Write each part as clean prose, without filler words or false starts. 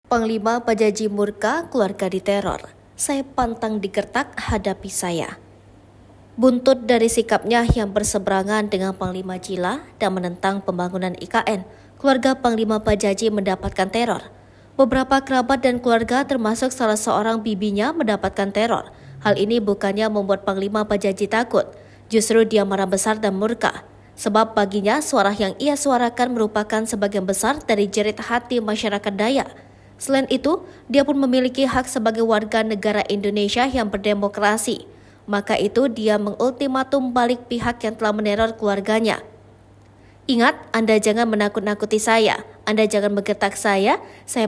Panglima Pajaji murka, keluarga diteror. Saya pantang digertak, hadapi saya. Buntut dari sikapnya yang berseberangan dengan Panglima Jila dan menentang pembangunan IKN, keluarga Panglima Pajaji mendapatkan teror. Beberapa kerabat dan keluarga termasuk salah seorang bibinya mendapatkan teror. Hal ini bukannya membuat Panglima Pajaji takut, justru dia marah besar dan murka. Sebab baginya suara yang ia suarakan merupakan sebagian besar dari jerit hati masyarakat Dayak. Selain itu, dia pun memiliki hak sebagai warga negara Indonesia yang berdemokrasi. Maka itu dia mengultimatum balik pihak yang telah meneror keluarganya. Ingat, Anda jangan menakut-nakuti saya. Anda jangan menggertak saya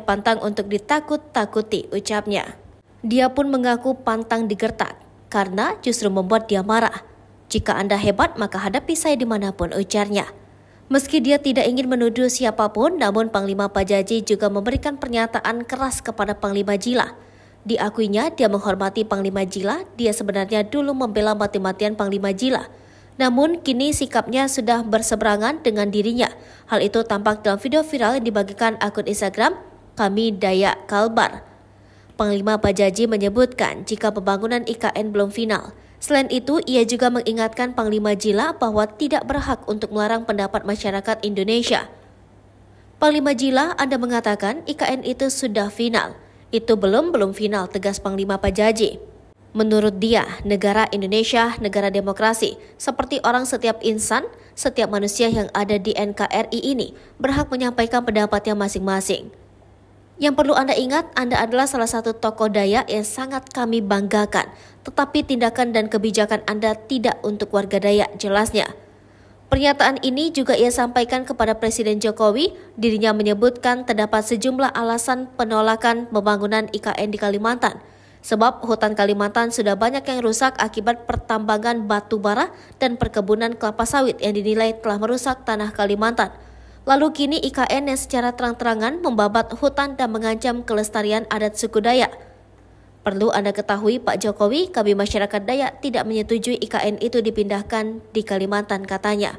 pantang untuk ditakut-takuti, ucapnya. Dia pun mengaku pantang digertak, karena justru membuat dia marah. Jika Anda hebat, maka hadapi saya dimanapun, ujarnya. Meski dia tidak ingin menuduh siapapun, namun Panglima Pajaji juga memberikan pernyataan keras kepada Panglima Jila. Diakuinya, dia menghormati Panglima Jila, dia sebenarnya dulu membela mati-matian Panglima Jila. Namun, kini sikapnya sudah berseberangan dengan dirinya. Hal itu tampak dalam video viral yang dibagikan akun Instagram, Kami Dayak Kalbar. Panglima Pajaji menyebutkan jika pembangunan IKN belum final. Selain itu, ia juga mengingatkan Panglima Jila bahwa tidak berhak untuk melarang pendapat masyarakat Indonesia. Panglima Jila, Anda mengatakan IKN itu sudah final. Itu belum final, tegas Panglima Pajaji. Menurut dia, negara Indonesia negara demokrasi. Seperti orang, setiap insan, setiap manusia yang ada di NKRI ini berhak menyampaikan pendapatnya masing-masing. Yang perlu Anda ingat, Anda adalah salah satu tokoh Dayak yang sangat kami banggakan. Tetapi tindakan dan kebijakan Anda tidak untuk warga Dayak, jelasnya. Pernyataan ini juga ia sampaikan kepada Presiden Jokowi. Dirinya menyebutkan terdapat sejumlah alasan penolakan pembangunan IKN di Kalimantan. Sebab hutan Kalimantan sudah banyak yang rusak akibat pertambangan batu bara dan perkebunan kelapa sawit yang dinilai telah merusak tanah Kalimantan. Lalu kini IKN yang secara terang-terangan membabat hutan dan mengancam kelestarian adat suku Dayak. Perlu Anda ketahui, Pak Jokowi, kami masyarakat Dayak tidak menyetujui IKN itu dipindahkan di Kalimantan, katanya.